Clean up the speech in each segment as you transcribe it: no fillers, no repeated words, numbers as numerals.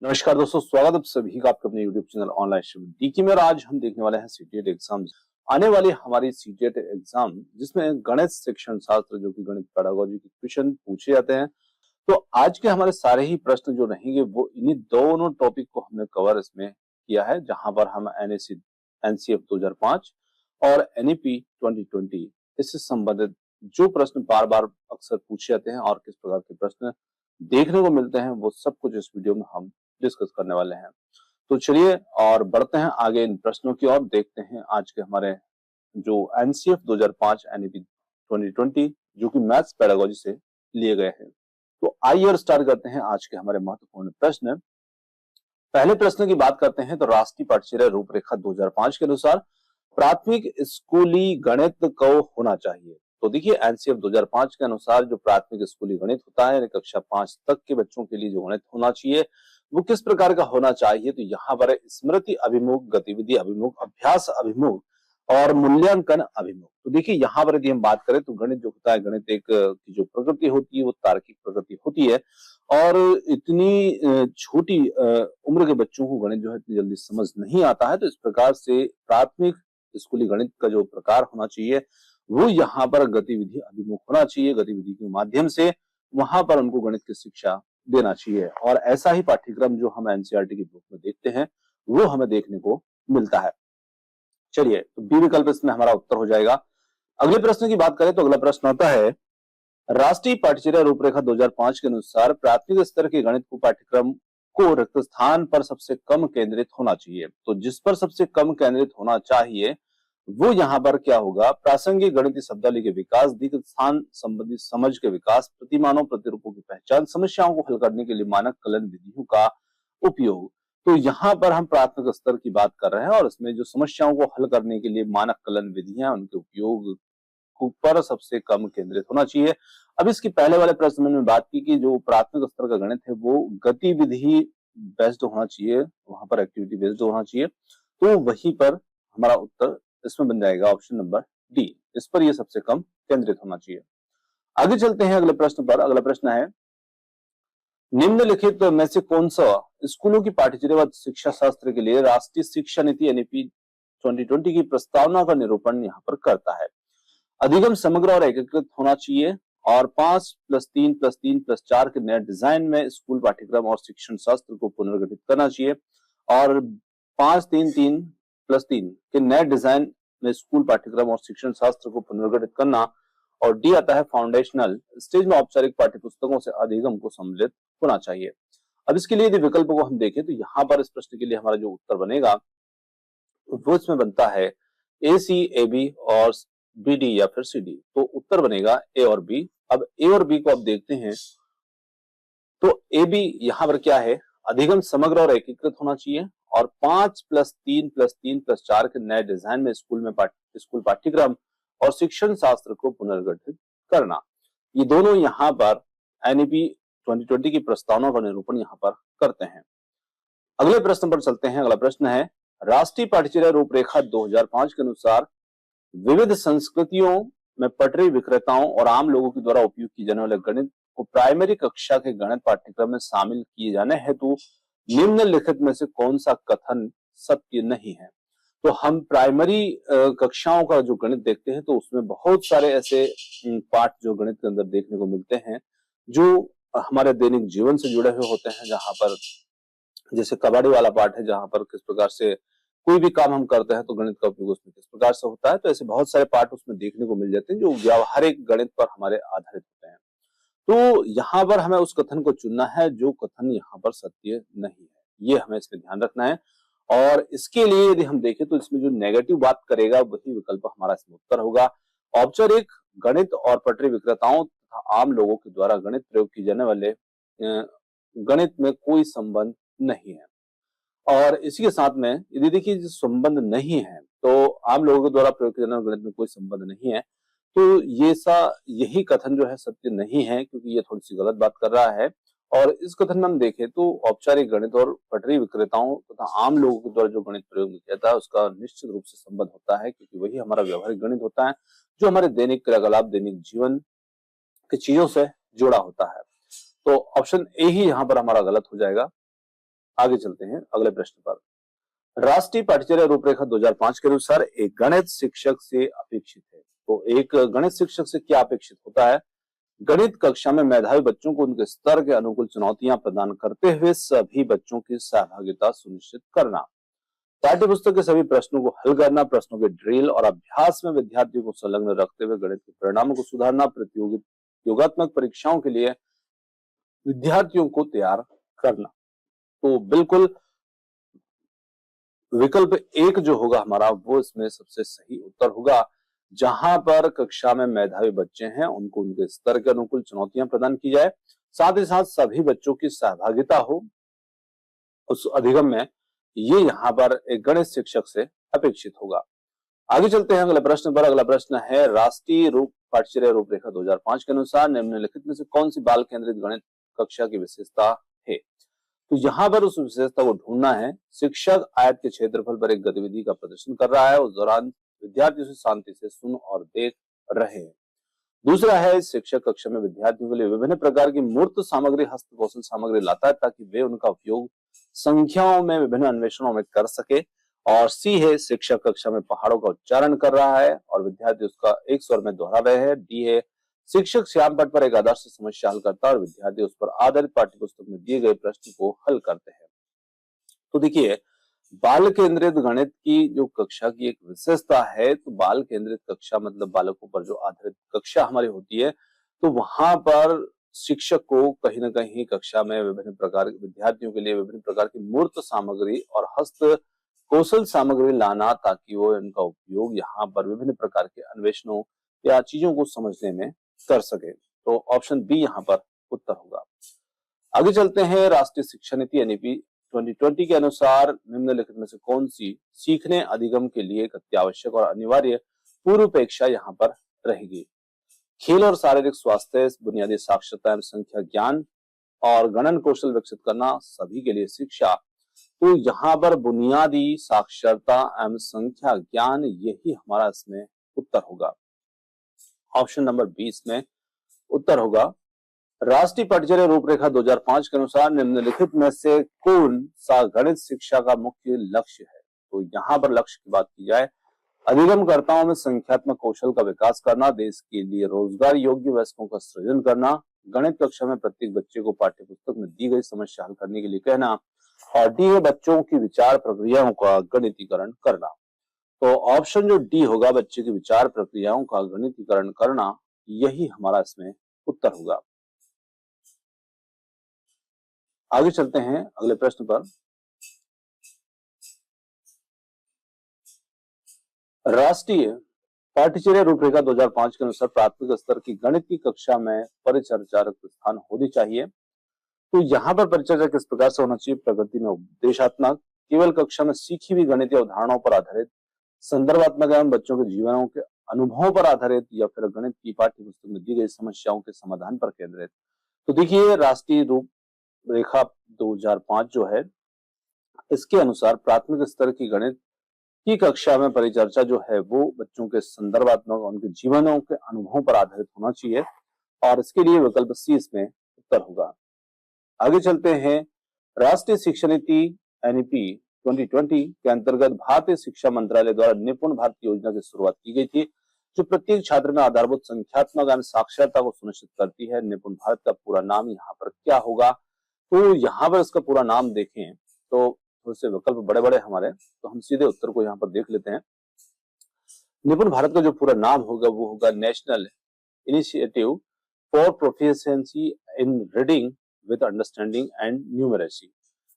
नमस्कार दोस्तों, स्वागत है आप सभी का आपके अपने YouTube channel online study DK में। और आज हम देखने वाले हैं सीटेट एग्जाम। आने वाली हमारी सीटेट एग्जाम जिसमें गणित शिक्षण शास्त्र जो कि गणित पेडागोजी के क्वेश्चन पूछे जाते हैं। तो आज के हमारे सारे ही प्रश्न जो रहेंगे वो इन्हीं दोनों टॉपिक को हमने कवर इसमें किया है, जहां पर हम एनसीएफ 2005 और एनईपी 2020 इससे संबंधित जो प्रश्न बार बार अक्सर पूछे जाते हैं और किस प्रकार के प्रश्न देखने को मिलते हैं वो सब कुछ इस वीडियो में हम डिस्कस करने वाले हैं। तो चलिए और बढ़ते हैं आगे इन प्रश्नों की ओर। देखते हैं आज के हमारे जो एनसीएफ 2005 एनईपी 2020 जो कि मैथ्स पेडागोजी से लिए गए हैं। तो आइए और स्टार्ट करते हैं आज के हमारे महत्वपूर्ण प्रश्न। पहले प्रश्न की बात करते हैं तो राष्ट्रीय पाठ्यचर्या रूपरेखा 2005 के अनुसार प्राथमिक स्कूली गणित को होना चाहिए। तो देखिए एनसीएफ 2005 के अनुसार जो प्राथमिक स्कूली गणित होता है कक्षा 5 तक के बच्चों के लिए जो गणित होना चाहिए वो किस प्रकार का होना चाहिए। तो यहाँ पर स्मृति अभिमुख, गतिविधि अभिमुख, अभ्यास अभिमुख और मूल्यांकन अभिमुख। तो देखिए यहाँ पर यदि हम बात करें तो गणित जो होता है, गणित एक की जो प्रकृति होती है वो तार्किक प्रकृति होती है और इतनी छोटी उम्र के बच्चों को गणित जो है इतनी जल्दी समझ नहीं आता है। तो इस प्रकार से प्राथमिक स्कूली गणित का जो प्रकार होना चाहिए वो यहाँ पर गतिविधि अभिमुख होना चाहिए। गतिविधि के माध्यम से वहां पर उनको गणित की शिक्षा देना चाहिए और ऐसा ही पाठ्यक्रम जो हम एनसीईआरटी की बुक में देखते हैं वो हमें देखने को मिलता है। चलिए, तो बी विकल्प इसमें हमारा उत्तर हो जाएगा। अगले प्रश्न की बात करें तो अगला प्रश्न होता है राष्ट्रीय पाठ्यचर्या रूपरेखा 2005 के अनुसार प्राथमिक स्तर के गणित को पाठ्यक्रम को रिक्त स्थान पर सबसे कम केंद्रित होना चाहिए। तो जिस पर सबसे कम केंद्रित होना चाहिए वो यहाँ पर क्या होगा, प्रासंगिक गणितीय शब्दावली के विकास, दीर्घ स्थान संबंधी समझ के विकास, प्रतिमानों प्रतिरूपों की पहचान, समस्याओं को हल करने के लिए मानक कलन विधियों का उपयोग। तो यहाँ पर हम प्राथमिक स्तर की बात कर रहे हैं और इसमें जो समस्याओं को हल करने के लिए मानक कलन विधियां उनके उपयोग पर सबसे कम केंद्रित होना चाहिए। अब इसकी पहले वाले प्रश्न में मैंने बात की कि जो प्राथमिक स्तर का गणित है वो गतिविधि बेस्ड होना चाहिए, वहां पर एक्टिविटी बेस्ड होना चाहिए। तो वहीं पर हमारा उत्तर इसमें बन जाएगा ऑप्शन नंबर डी। इस पर यह सबसे कम केंद्रित होना चाहिए। आगे चलते हैं अगले प्रश्न पर। अगला प्रश्न है निम्नलिखित में से कौन सा स्कूलों की पाठ्यचर्या व शिक्षा शास्त्र के लिए राष्ट्रीय शिक्षा नीति एनईपी 2020 की प्रस्तावना का निरूपण यहाँ पर करता है। अधिगम समग्र और एकीकृत होना चाहिए और 5+3+3+4 के नए डिजाइन में स्कूल पाठ्यक्रम और शिक्षण शास्त्र को पुनर्गठित करना चाहिए और 5-3-3+3 के नए डिजाइन में स्कूल पाठ्यक्रम और शिक्षण शास्त्र को पुनर्गठित करना। और डी आता है फाउंडेशनल स्टेज में औपचारिक पाठ्य पुस्तकों से अधिगम को सम्मिलित होना चाहिए। अब इसके लिए यदि विकल्प को हम देखें तो यहाँ पर इस प्रश्न के लिए हमारा जो उत्तर बनेगा वो इसमें बनता है ए, सी, ए, बी और बी, डी या फिर सी, डी। तो उत्तर बनेगा ए और बी। अब ए और बी को आप देखते हैं तो ए बी यहाँ पर क्या है, अधिगम समग्र और एकीकृत होना चाहिए और 5+3+3+4 के नए डिजाइन में स्कूल पाठ्यक्रम और शिक्षण शास्त्र को पुनर्गठित करना। ये दोनों यहाँ पर एनईपी 2020 की प्रस्तावना का निरूपण यहाँ पर करते हैं। अगले प्रश्न पर चलते हैं। अगला प्रश्न है राष्ट्रीय पाठ्यचर्या रूपरेखा 2005 के अनुसार विविध संस्कृतियों में पटरी विक्रेताओं और आम लोगों के द्वारा उपयोग किए जाने वाले गणित को प्राइमरी कक्षा के गणित पाठ्यक्रम में शामिल किए जाने हेतु निम्नलिखित में से कौन सा कथन सत्य नहीं है। तो हम प्राइमरी कक्षाओं का जो गणित देखते हैं तो उसमें बहुत सारे ऐसे पाठ जो गणित के अंदर देखने को मिलते हैं जो हमारे दैनिक जीवन से जुड़े हुए होते हैं, जहां पर जैसे कबाड़ी वाला पाठ है जहां पर किस प्रकार से कोई भी काम हम करते हैं तो गणित का उपयोग उसमें किस प्रकार से होता है। तो ऐसे बहुत सारे पाठ उसमें देखने को मिल जाते हैं जो व्यावहारिक गणित पर हमारे आधारित होते हैं। तो यहाँ पर हमें उस कथन को चुनना है जो कथन यहाँ पर सत्य नहीं है, ये हमें इसमें ध्यान रखना है। और इसके लिए यदि हम देखें तो इसमें जो नेगेटिव बात करेगा वही विकल्प हमारा इसमें उत्तर होगा। औपचारिक गणित और पटरी विक्रेताओं तथा आम लोगों के द्वारा गणित प्रयोग किए जाने वाले गणित में कोई संबंध नहीं है। और इसी के साथ में यदि देखिए संबंध नहीं है तो आम लोगों के द्वारा प्रयोग किए जाने वाले गणित में कोई संबंध नहीं है, तो यही कथन जो है सत्य नहीं है, क्योंकि ये थोड़ी सी गलत बात कर रहा है। और इस कथन में हम देखें तो औपचारिक गणित और पटरी विक्रेताओं तथा आम लोगों के द्वारा जो गणित प्रयोग किया जाता है उसका निश्चित रूप से संबंध होता है, क्योंकि वही हमारा व्यवहारिक गणित होता है जो हमारे दैनिक क्रियाकलाप, दैनिक जीवन की चीजों से जुड़ा होता है। तो ऑप्शन ए ही यहाँ पर हमारा गलत हो जाएगा। आगे चलते हैं अगले प्रश्न पर। राष्ट्रीय पाठ्यचर्या रूपरेखा 2005 के अनुसार एक गणित शिक्षक से अपेक्षित है। तो एक गणित शिक्षक से क्या अपेक्षित होता है? गणित कक्षा में मेधावी बच्चों को उनके स्तर के अनुकूल चुनौतियां प्रदान करते हुए सभी बच्चों की सहभागिता सुनिश्चित करना, पाठ्य पुस्तक के सभी प्रश्नों को हल करना, प्रश्नों के ड्रिल और अभ्यास में विद्यार्थियों को संलग्न रखते हुए गणित के परिणामों को सुधारना, योगात्मक परीक्षाओं के लिए विद्यार्थियों को तैयार करना। तो बिल्कुल विकल्प एक जो होगा हमारा वो इसमें सबसे सही उत्तर होगा, जहां पर कक्षा में मेधावी बच्चे हैं उनको उनके स्तर के अनुकूल चुनौतियां प्रदान की जाए, साथ ही साथ सभी बच्चों की सहभागिता हो उस अधिगम में, ये यहाँ पर एक गणित शिक्षक से अपेक्षित होगा। आगे चलते हैं अगले प्रश्न पर। अगला प्रश्न है राष्ट्रीय पाठ्यचर्या रूपरेखा 2005 के अनुसार निम्नलिखित में से कौन सी बाल केंद्रित गणित कक्षा की विशेषता है? तो यहाँ पर उस विशेषता को ढूंढना है। शिक्षक आयत के क्षेत्रफल पर एक गतिविधि का प्रदर्शन कर रहा है, उस दौरान विद्यार्थियों से शांति से सुन और देख रहे हैं। दूसरा है शिक्षक कक्षा में विद्यार्थियों के लिए विभिन्न प्रकार की मूर्त सामग्री, हस्त कौशल सामग्री लाता है ताकि वे उनका उपयोग संख्याओं में विभिन्न अन्वेषणों में कर सके। और सी है शिक्षक कक्षा में पहाड़ों का उच्चारण कर रहा है और विद्यार्थी उसका एक स्वर में दोहरा रहे हैं। डी है शिक्षक श्याम पट पर एक आदर्श समस्या हल करता है और विद्यार्थी उस पर आधारित पाठ्य पुस्तक में दिए गए प्रश्न को हल करते हैं। तो देखिए, बाल केंद्रित गणित की जो कक्षा की एक विशेषता है, तो बाल केंद्रित कक्षा मतलब बालकों पर जो आधारित कक्षा हमारी होती है, तो वहां पर शिक्षक को कहीं ना कहीं कक्षा में विभिन्न प्रकार विद्यार्थियों के लिए विभिन्न प्रकार की मूर्त सामग्री और हस्त कौशल सामग्री लाना, ताकि वो इनका उपयोग यहाँ पर विभिन्न प्रकार के अन्वेषणों या चीजों को समझने में कर सके। तो ऑप्शन बी यहाँ पर उत्तर होगा। आगे चलते हैं। राष्ट्रीय शिक्षा नीति एनईपी 2020 के अनुसार निम्नलिखित में से कौन सी सीखने अधिगम के लिए एक अत्यावश्यक और अनिवार्य पूर्वापेक्षा यहाँ पर रहेगी? खेल और शारीरिक स्वास्थ्य, बुनियादी साक्षरता एवं संख्या ज्ञान और गणन कौशल विकसित करना, सभी के लिए शिक्षा। तो यहाँ पर बुनियादी साक्षरता एवं संख्या ज्ञान, यही हमारा इसमें उत्तर होगा। ऑप्शन नंबर 20 में उत्तर होगा। राष्ट्रीय पाठ्यचर्या रूपरेखा 2005 के अनुसार निम्नलिखित में से कौन सा गणित शिक्षा का मुख्य लक्ष्य है? तो यहाँ पर लक्ष्य की बात की जाए, अधिगमकर्ताओं में संख्यात्मक कौशल का विकास करना, देश के लिए रोजगार योग्य वयस्कों का सृजन करना, गणित कक्षा में प्रत्येक बच्चे को पाठ्य पुस्तक में दी गई समस्या हल करने के लिए कहना, और डी है बच्चों की विचार प्रक्रियाओं का गणितीकरण करना। तो ऑप्शन जो डी होगा, बच्चे की विचार प्रक्रियाओं का गणितीकरण करना, यही हमारा इसमें उत्तर होगा। आगे चलते हैं अगले प्रश्न पर। राष्ट्रीय पाठ्यचर्या रूपरेखा 2005 के अनुसार प्राथमिक स्तर की गणित की कक्षा में परिचर्चा रिक्त स्थान होनी चाहिए। तो यहाँ पर परिचर्चा किस प्रकार से होना चाहिए? प्रगति में उपदेशात्मक, केवल कक्षा में सीखी हुई गणितीय अवधारणाओं पर आधारित, संदर्भात्मक एवं बच्चों के जीवनों के अनुभवों पर आधारित, या फिर गणित की पाठ्य पुस्तक में दी गई समस्याओं के समाधान पर केंद्रित। तो देखिए, राष्ट्रीय रूपरेखा 2005 जो है, इसके अनुसार प्राथमिक स्तर की गणित की कक्षा में परिचर्चा जो है वो बच्चों के संदर्भात्मक, उनके जीवनों के अनुभवों पर आधारित होना चाहिए, और इसके लिए विकल्प सी इसमें उत्तर होगा। आगे चलते हैं। राष्ट्रीय शिक्षा नीति एनईपी 2020 के अंतर्गत भारतीय शिक्षा मंत्रालय द्वारा निपुण भारत योजना की शुरुआत की गई थी, जो प्रत्येक छात्र में आधारभूत संख्यात्मक एवं साक्षरता को सुनिश्चित करती है। निपुण भारत का पूरा नाम यहाँ पर क्या होगा? तो यहाँ पर इसका पूरा नाम देखें तो थोड़े से विकल्प बड़े बड़े हमारे, तो हम सीधे उत्तर को यहाँ पर देख लेते हैं। निपुण भारत का जो पूरा नाम होगा वो होगा national initiative for proficiency in reading with understanding and numeracy.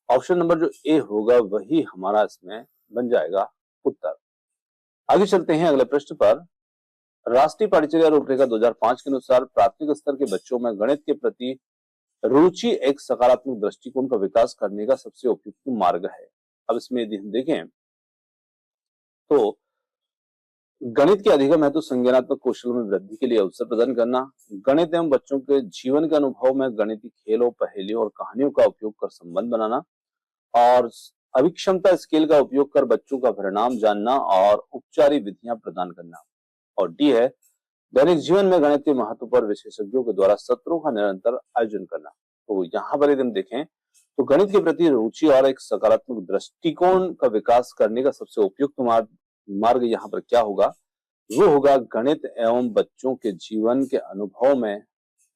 Option number जो ए होगा वही हमारा इसमें बन जाएगा उत्तर। आगे चलते हैं अगले प्रश्न पर। राष्ट्रीय पाठ्यचर्या रूपरेखा 2005 के अनुसार प्राथमिक स्तर के बच्चों में गणित के प्रति रुचि एक सकारात्मक दृष्टिकोण का विकास करने का सबसे उपयुक्त मार्ग है। अब इसमें यदि हम देखें तो गणित के अधिगम हेतु संज्ञानात्मक कौशल में वृद्धि के लिए अवसर प्रदान करना, गणित एवं बच्चों के जीवन के अनुभव में गणितीय खेलों, पहेलियों और कहानियों का उपयोग कर संबंध बनाना, और अभिक्षमता स्केल का उपयोग कर बच्चों का परिणाम जानना और उपचारी विधियां प्रदान करना, और डी है दैनिक जीवन में गणित के महत्व पर विशेषज्ञों के द्वारा सत्रों का निरंतर आयोजन करना। तो यहाँ पर यदि हम देखें तो गणित के प्रति रुचि और एक सकारात्मक दृष्टिकोण का विकास करने का सबसे उपयुक्त मार्ग यहाँ पर क्या होगा? वो होगा गणित एवं बच्चों के जीवन के अनुभव में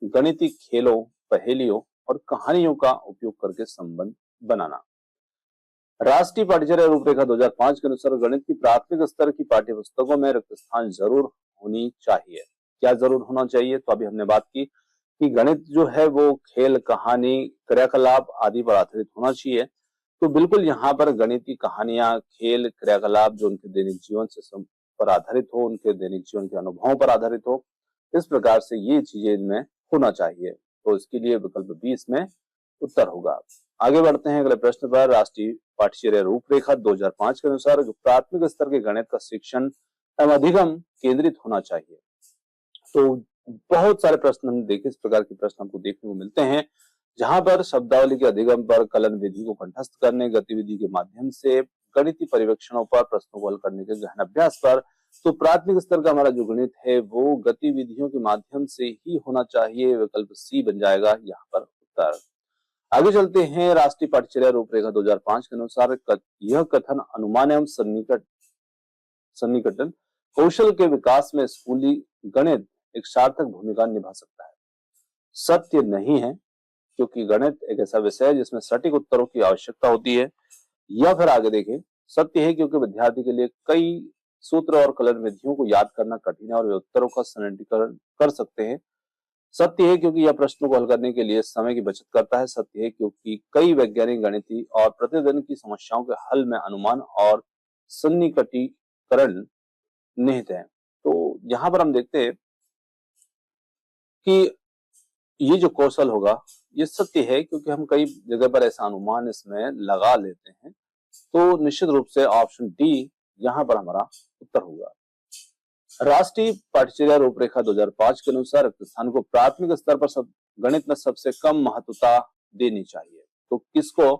गणितीय खेलों, पहेलियों और कहानियों का उपयोग करके संबंध बनाना। राष्ट्रीय पाठ्यचर्या रूपरेखा 2005 के अनुसार गणित की प्राथमिक स्तर की पाठ्यपुस्तकों में रिक्त स्थान जरूर होनी चाहिए। क्या जरूर होना चाहिए? तो अभी हमने बात की कि गणित जो है वो खेल, कहानी, क्रियाकलाप आदि पर आधारित होना चाहिए। तो बिल्कुल यहाँ पर गणित की कहानियां, खेल, क्रियाकलाप जो उनके दैनिक जीवन से पर आधारित हो, उनके दैनिक जीवन के अनुभवों पर आधारित हो, इस प्रकार से ये चीजें इनमें होना चाहिए। तो इसके लिए विकल्प बी इसमें उत्तर होगा। आगे बढ़ते हैं अगले प्रश्न पर। राष्ट्रीय पाठ्यचर्या रूपरेखा 2005 के अनुसार प्राथमिक स्तर के गणित का शिक्षण एवं अधिगम केंद्रित होना चाहिए। तो बहुत सारे प्रश्न हम देखे, इस प्रकार के प्रश्न हमको देखने को मिलते हैं, जहां पर शब्दावली के अधिगम पर, कलन विधि को कंठस्थ करने, गतिविधि के माध्यम से गणितीय पर्यवेक्षणों पर, प्रश्नों को हल करने के गहन अभ्यास पर। तो प्राथमिक स्तर का हमारा जो गणित है वो गतिविधियों के माध्यम से ही होना चाहिए। विकल्प सी बन जाएगा यहाँ पर उत्तर। आगे चलते हैं। राष्ट्रीय पाठ्यचर्या रूपरेखा 2005 के अनुसार यह कथन अनुमान एवं सन्निकटन कौशल के विकास में स्कूली गणित एक सार्थक भूमिका निभा सकता है, सत्य नहीं है, क्योंकि गणित एक ऐसा विषय है जिसमें सटीक उत्तरों की आवश्यकता होती है। या फिर आगे देखें, सत्य है क्योंकि विद्यार्थी के लिए कई सूत्र और कलन विधियों को याद करना कठिन है और वे उत्तरों का संरटीकरण कर सकते हैं। सत्य है क्योंकि यह प्रश्नों को हल करने के लिए समय की बचत करता है। सत्य है क्योंकि कई वैज्ञानिक गणितीय और प्रतिदिन की समस्याओं के हल में अनुमान और सन्निकटीकरण निहित है। तो यहाँ पर हम देखते हैं कि ये जो कौशल होगा ये सत्य है, क्योंकि हम कई जगह पर ऐसा अनुमान इसमें लगा लेते हैं। तो निश्चित रूप से ऑप्शन डी यहाँ पर हमारा उत्तर होगा। राष्ट्रीय पाठ्यचर्या रूपरेखा 2005 के अनुसार स्थान को प्राथमिक स्तर पर गणित में सबसे कम महत्वता देनी चाहिए। तो किसको?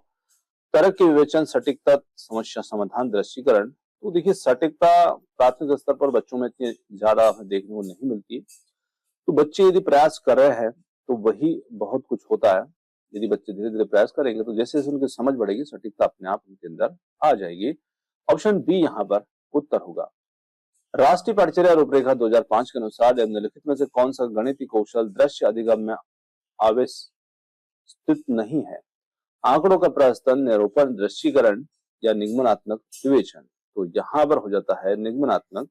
तर्क के विवेचन, सटीकता, समस्या समाधान, दृष्टिकरण। तो देखिए, सटीकता प्राथमिक स्तर पर बच्चों में इतनी ज्यादा देखने को नहीं मिलती। तो बच्चे यदि प्रयास कर रहे हैं तो वही बहुत कुछ होता है। यदि बच्चे धीरे धीरे प्रयास करेंगे तो जैसे जैसे उनकी समझ बढ़ेगी, सटीकता अपने आप उनके अंदर आ जाएगी। ऑप्शन बी यहाँ पर उत्तर होगा। राष्ट्रीय पाठ्यचर्या रूपरेखा 2005 के अनुसार निम्नलिखित में से कौन सा गणितीय कौशल दृश्य अधिगम में आवस्थित नहीं है? आंकड़ों का प्रस्तन, निरूपण, दृश्यीकरण या निगमनात्मक विवेचन। तो यहां पर हो जाता है निगमनात्मक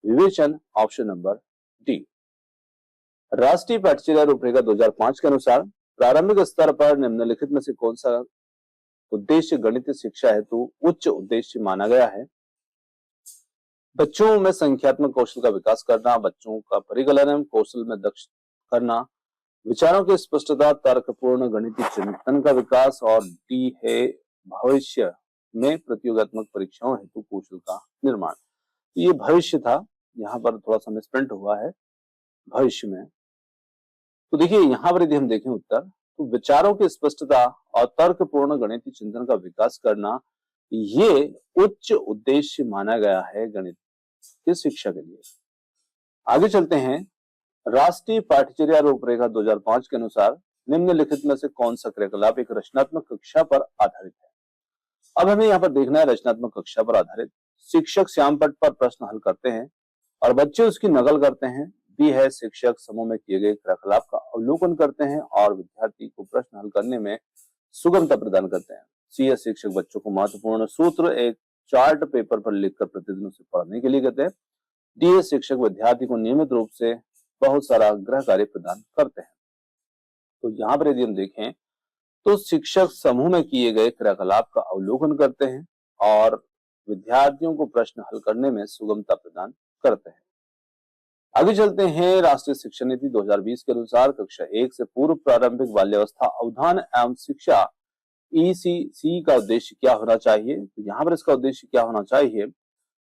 विवेचन, ऑप्शन नंबर डी। राष्ट्रीय पाठ्यचर्या रूपरेखा 2005 के अनुसार प्रारंभिक स्तर पर निम्नलिखित में से कौन सा उद्देश्य गणितीय शिक्षा हेतु उच्च उद्देश्य माना गया है? बच्चों में संख्यात्मक कौशल का विकास करना, बच्चों का परिकलन एवं कौशल में दक्ष करना, विचारों की स्पष्टता, तर्कपूर्ण गणितीय चिंतन का विकास, और डी है भविष्य में प्रतियोगात्मक परीक्षाओं हेतु कौशल का निर्माण। ये भविष्य था, यहाँ पर थोड़ा सा मिसप्रिंट हुआ है भविष्य में। तो देखिए, यहाँ पर यदि हम देखें उत्तर, तो विचारों की स्पष्टता और तर्कपूर्ण गणितीय चिंतन का विकास करना, ये उच्च उद्देश्य माना गया है गणित की शिक्षा के लिए। आगे चलते हैं। राष्ट्रीय पाठ्यचर्या रूपरेखा 2005 के अनुसार निम्नलिखित में से कौन सा क्रियाकलाप एक रचनात्मक कक्षा पर आधारित है? अब हमें यहाँ पर देखना है रचनात्मक कक्षा पर आधारित। शिक्षक श्यामपट्ट पर प्रश्न हल करते हैं और बच्चे उसकी नकल करते हैं। बी है शिक्षक समूह में किए गए क्रियाकलाप का अवलोकन करते हैं और विद्यार्थी को प्रश्न हल करने में सुगमता प्रदान करते हैं। सी है शिक्षक बच्चों को महत्वपूर्ण सूत्र एक चार्ट पेपर पर लिखकर प्रतिदिन उसे पढ़ने के लिए कहते हैं। डी है शिक्षक विद्यार्थी को नियमित रूप से बहुत सारा गृह कार्य प्रदान करते हैं। तो यहाँ पर यदि हम देखें तो शिक्षक समूह में किए गए क्रियाकलाप का अवलोकन करते हैं और विद्यार्थियों को प्रश्न हल करने में सुगमता प्रदान करते हैं। आगे चलते हैं। राष्ट्रीय शिक्षा नीति 2020 के अनुसार कक्षा 1 से पूर्व प्रारंभिक बाल्यावस्था अवधान एवं शिक्षा ECC का उद्देश्य क्या होना चाहिए? तो यहाँ पर इसका उद्देश्य क्या होना चाहिए?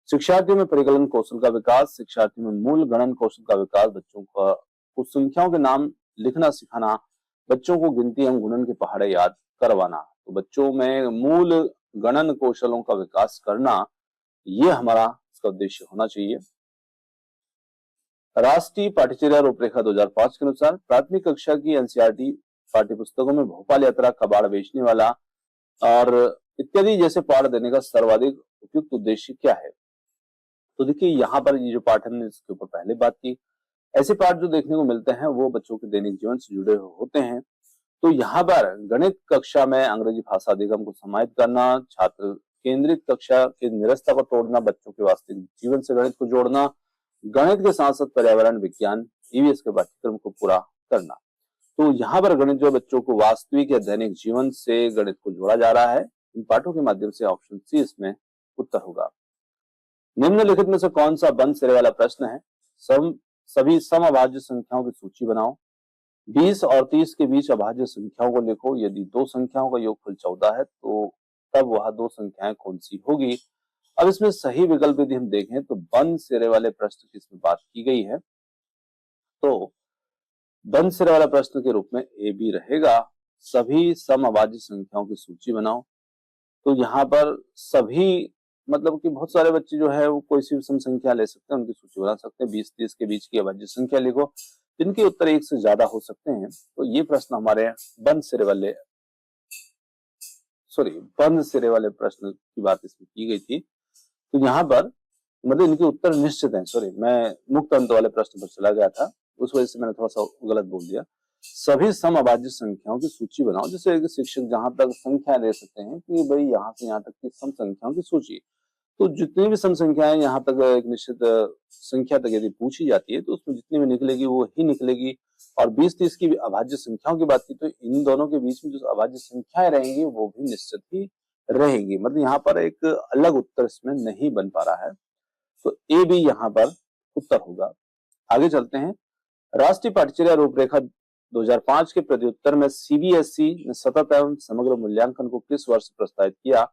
शिक्षार्थियों में परिकलन कौशल का विकास, शिक्षार्थियों में मूल गणन कौशल का विकास, बच्चों को कुछ संख्याओं के नाम लिखना सिखाना, बच्चों को गिनती एवं गुणन के पहाड़े याद करवाना। तो बच्चों में मूल गणन कौशलों का विकास करना, ये हमारा इसका उद्देश्य होना चाहिए। राष्ट्रीय पाठ्यचर्या रूपरेखा 2005 के अनुसार प्राथमिक कक्षा की NCERT पाठ्य पुस्तकों में भोपाल यात्रा, कबाड़ बेचने वाला और इत्यादि जैसे पाठ देने का सर्वाधिक उपयुक्त उद्देश्य क्या है? तो देखिए यहाँ पर ये जो पाठ हमने इसके ऊपर पहले बात की, ऐसे पाठ जो देखने को मिलते हैं वो बच्चों के दैनिक जीवन से जुड़े होते हैं। तो यहाँ पर गणित कक्षा में अंग्रेजी भाषा अधिगम को समाहित करना, छात्र केंद्रित कक्षा की निरस्ता को तोड़ना, बच्चों के वास्तविक जीवन से गणित को जोड़ना, गणित के साथ साथ पर्यावरण विज्ञान ईवीएस के पाठ्यक्रम को पूरा करना। तो यहाँ पर गणित जो बच्चों को वास्तविक या दैनिक जीवन से गणित को जोड़ा जा रहा है। इन पाठों के माध्यम से ऑप्शन सी इसमें उत्तर होगा। निम्नलिखित में से कौन सा बंद सिरे वाला प्रश्न है? सभी समअभाज्य संख्याओं की सूची बनाओ। 20 और 30 के बीच अभाज्य संख्याओं को लिखो। यदि दो संख्याओं का योगफल 14 है तो तब वह दो संख्याएं कौन सी होगी? अब इसमें सही विकल्प यदि हम देखें तो बंद सिरे वाले प्रश्न की इसमें बात की गई है, तो बंद सिरे वाला प्रश्न के रूप में ए बी रहेगा। सभी समअभाज्य संख्याओं की सूची बनाओ। तो यहाँ पर सभी मतलब कि बहुत सारे बच्चे जो है वो कोई सी सम संख्या ले सकते हैं, उनकी सूची बना सकते हैं। 20-30 के बीच की अभाज्य संख्या लिखो जिनके उत्तर एक से ज्यादा हो सकते हैं। तो ये प्रश्न हमारे बंद सिरे वाले प्रश्न की बात इसमें की गई थी। तो यहाँ पर मतलब इनके उत्तर निश्चित हैं। मैं मुक्त अंत वाले प्रश्न पर चला गया था, उस वजह से मैंने थोड़ा सा गलत बोल दिया। सभी समअभाज्य संख्याओं की सूची बनाओ। जैसे शिक्षक जहां तक संख्या दे सकते हैं कि भाई यहाँ से यहाँ तक की सम संख्याओं की सूची, तो जितनी भी सम संख्याएं यहाँ तक एक निश्चित संख्या तक यदि पूछी जाती है तो उसमें जितनी भी निकलेगी वो ही निकलेगी। और 20-30 की अभाज्य संख्याओं की बात की तो इन दोनों के बीच में जो अभाज्य संख्याएं रहेंगी वो भी निश्चित ही रहेंगी। मतलब यहाँ पर एक अलग उत्तर इसमें नहीं बन पा रहा है, तो ए भी यहाँ पर उत्तर होगा। आगे चलते हैं। राष्ट्रीय पाठ्यचर्या रूपरेखा 2005 के प्रत्युत्तर में सीबीएसई ने सतत एवं समग्र मूल्यांकन को किस वर्ष प्रस्तावित किया?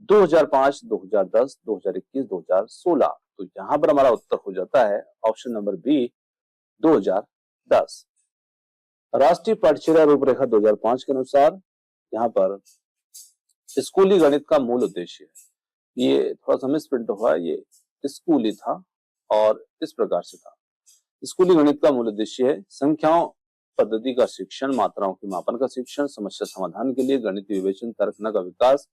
2005, 2010, 2021, 2016। तो यहाँ पर हमारा उत्तर हो जाता है ऑप्शन नंबर बी 2010। राष्ट्रीय पाठ्यचर्या रूपरेखा 2005 के अनुसार यहाँ पर स्कूली गणित का मूल उद्देश्य है, ये थोड़ा सा मिसप्रिंट हुआ, ये स्कूली था और इस प्रकार से था। स्कूली गणित का मूल उद्देश्य है संख्याओं पद्धति का शिक्षण, मात्राओं की मापन का शिक्षण, समस्या समाधान के लिए गणितीय विवेचन तर्कना का विकास,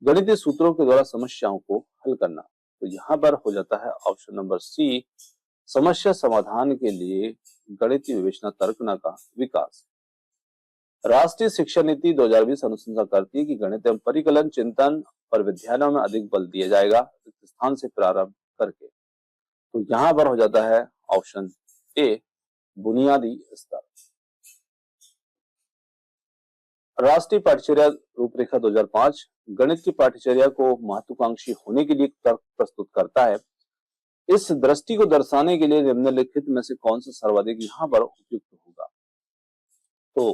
गणितीय सूत्रों के द्वारा समस्याओं को हल करना। तो यहाँ पर हो जाता है ऑप्शन नंबर सी समस्या समाधान के लिए गणितीय विवेचना तर्कना का विकास। राष्ट्रीय शिक्षा नीति 2020 अनुशंसा करती है कि गणित एवं परिकलन चिंतन पर विद्यालयों में अधिक बल दिया जाएगा रिक्त स्थान से प्रारंभ करके। तो यहाँ पर हो जाता है ऑप्शन ए बुनियादी स्तर। राष्ट्रीय पाठ्यचर्या रूपरेखा 2005 गणित की पाठ्यचर्या को महत्वाकांक्षी होने के लिए तर्क प्रस्तुत करता है। इस दृष्टि को दर्शाने के लिए निम्नलिखित में से कौन सा सर्वाधिक यहाँ पर उपयुक्त होगा? तो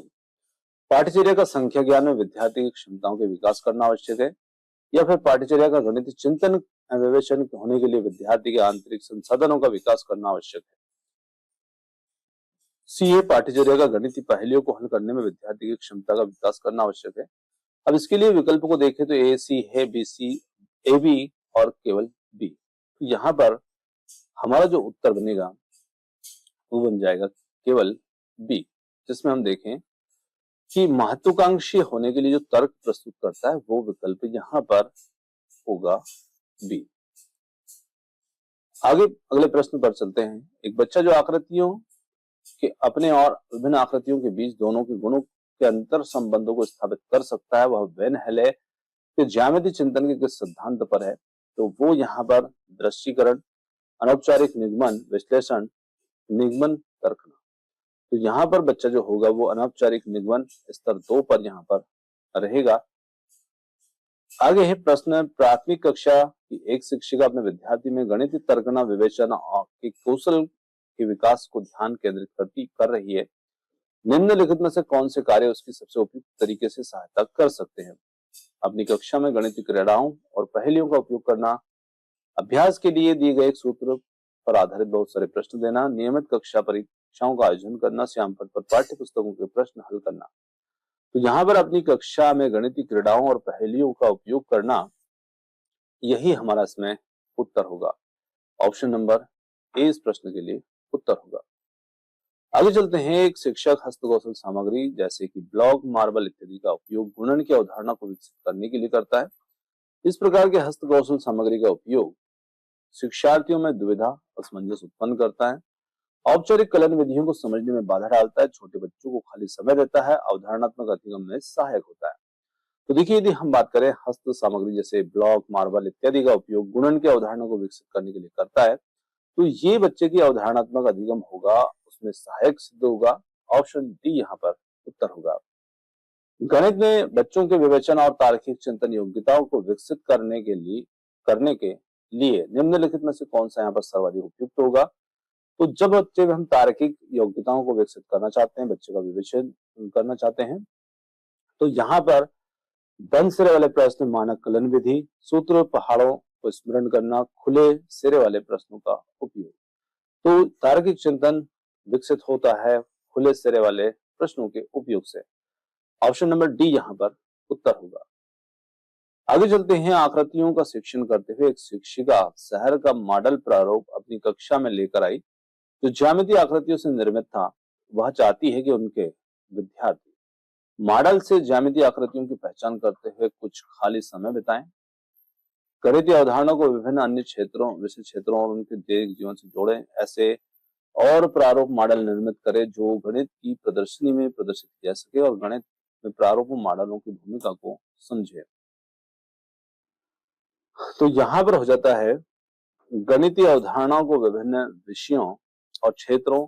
पाठ्यचर्या का संख्या ज्ञान में विद्यार्थी की क्षमताओं के विकास करना आवश्यक है, या फिर पाठ्यचर्या का गणित चिंतन विवेचन होने के लिए विद्यार्थी के आंतरिक संसाधनों का विकास करना आवश्यक है। सी पाठ्यचर्या का गणितीय पहेलियों को हल करने में विद्यार्थी की क्षमता का विकास करना आवश्यक है। अब इसके लिए विकल्प को देखें तो ए सी है, बी सी, ए बी और केवल बी। तो यहाँ पर हमारा जो उत्तर बनेगा वो बन जाएगा केवल बी, जिसमें हम देखें कि महत्वाकांक्षी होने के लिए जो तर्क प्रस्तुत करता है वो विकल्प यहाँ पर होगा बी। आगे अगले प्रश्न पर चलते हैं। एक बच्चा जो आकृतियों के अपने और विभिन्न आकृतियों के बीच दोनों के गुणों के अंतर संबंधों को स्थापित कर सकता है, वह वेन हेले के ज्यामितीय चिंतन के किस सिद्धांत पर है? तो वो यहाँ पर दृश्यीकरण, अनौपचारिक निगमन, विश्लेषण, निगमन, तर्कना। तो यहाँ पर बच्चा जो होगा वो अनौपचारिक निगमन स्तर 2 पर यहाँ पर रहेगा। आगे है प्रश्न। प्राथमिक कक्षा की एक शिक्षिका अपने विद्यार्थी में गणितीय तर्कना विवेचन के कौशल के विकास को ध्यान केंद्रित कर रही है। निम्नलिखित में से कौन से कार्य उसकी सबसे उपयुक्त तरीके से सहायता कर सकते हैं? अपनी कक्षा में गणितीय क्रीड़ाओं और पहेलियों का उपयोग करना, अभ्यास के लिए दिए गए एक सूत्र पर आधारित बहुत सारे प्रश्न देना, नियमित कक्षा परीक्षाओं का आयोजन करना, श्याम पट्ट पर पाठ्य पुस्तकों के प्रश्न हल करना। तो यहाँ पर अपनी कक्षा में गणितीय क्रीड़ाओं और पहेलियों का उपयोग करना, यही हमारा इसमें उत्तर होगा। ऑप्शन नंबर ए इस प्रश्न के लिए उत्तर होगा। आगे चलते हैं। एक शिक्षक हस्तकौशल सामग्री जैसे कि ब्लॉक, मार्बल इत्यादि का उपयोग गुणन की अवधारणा को विकसित करने के लिए करता है। इस प्रकार के हस्तकौशल सामग्री का उपयोग शिक्षार्थियों में दुविधा, असमंजस उत्पन्न करता है, औपचारिक कलन विधियों को समझने में बाधा डालता है, छोटे बच्चों को खाली समय देता है, अवधारणात्मक अधिगम में सहायक होता है। तो देखिए, यदि हम बात करें हस्त सामग्री जैसे ब्लॉक, मार्बल इत्यादि का उपयोग गुणन की अवधारणा को विकसित करने के लिए करता है, तो ये बच्चे की अवधारणात्मक अधिगम होगा, उसमें सहायक सिद्ध होगा। ऑप्शन डी यहाँ पर उत्तर होगा। गणित में बच्चों के विवेचन और तार्किक चिंतन योग्यताओं को विकसित करने के लिए निम्नलिखित में से कौन सा यहाँ पर सर्वाधिक उपयुक्त होगा? तो जब बच्चे में हम तार्किक योग्यताओं को विकसित करना चाहते हैं, बच्चे का विवेचन करना चाहते हैं, तो यहाँ पर बंद सिरे वाले प्रश्न, मानक कलन विधि, सूत्र, पहाड़ों को स्मरण करना, खुले सिरे वाले प्रश्नों का उपयोग। तो तार्किक चिंतन विकसित होता है खुले सिरे वाले प्रश्नों के उपयोग से। ऑप्शन नंबर डी यहाँ पर उत्तर होगा। आगे चलते हैं। आकृतियों का शिक्षण करते हुए एक शिक्षिका शहर का मॉडल प्रारूप अपनी कक्षा में लेकर आई, जो ज्यामितीय आकृतियों से निर्मित था। वह चाहती है कि उनके विद्यार्थी मॉडल से ज्यामितीय आकृतियों की पहचान करते हुए कुछ खाली समय बिताएं, गणितीय अवधारणा को विभिन्न अन्य क्षेत्रों, विषय क्षेत्रों और उनके दैनिक जीवन से जोड़ें। ऐसे और प्रारूप मॉडल निर्मित करें जो गणित की प्रदर्शनी में प्रदर्शित किया सके और गणित में प्रारूप मॉडलों की भूमिका को समझे। तो यहाँ पर हो जाता है गणितीय अवधारणाओं को विभिन्न विषयों और क्षेत्रों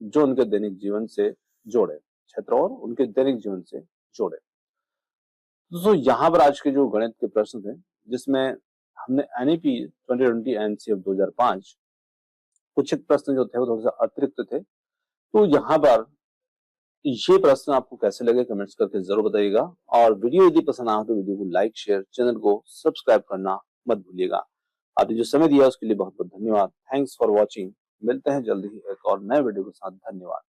जो उनके दैनिक जीवन से जोड़े, क्षेत्रों और उनके दैनिक जीवन से जोड़े। तो यहाँ पर आज के जो गणित के प्रश्न थे, जिसमें हमने एनईपी 2020 एनसीएफ 2005 कुछ एक प्रश्न जो थे वो थोड़े से अतिरिक्त थे। तो यहाँ पर ये प्रश्न आपको कैसे लगे कमेंट्स करके जरूर बताइएगा, और वीडियो यदि पसंद आया तो वीडियो को लाइक, शेयर, चैनल को सब्सक्राइब करना मत भूलिएगा। आपने जो समय दिया उसके लिए बहुत बहुत धन्यवाद। Thanks for watching. मिलते हैं जल्दी ही एक और नए वीडियो के साथ। धन्यवाद।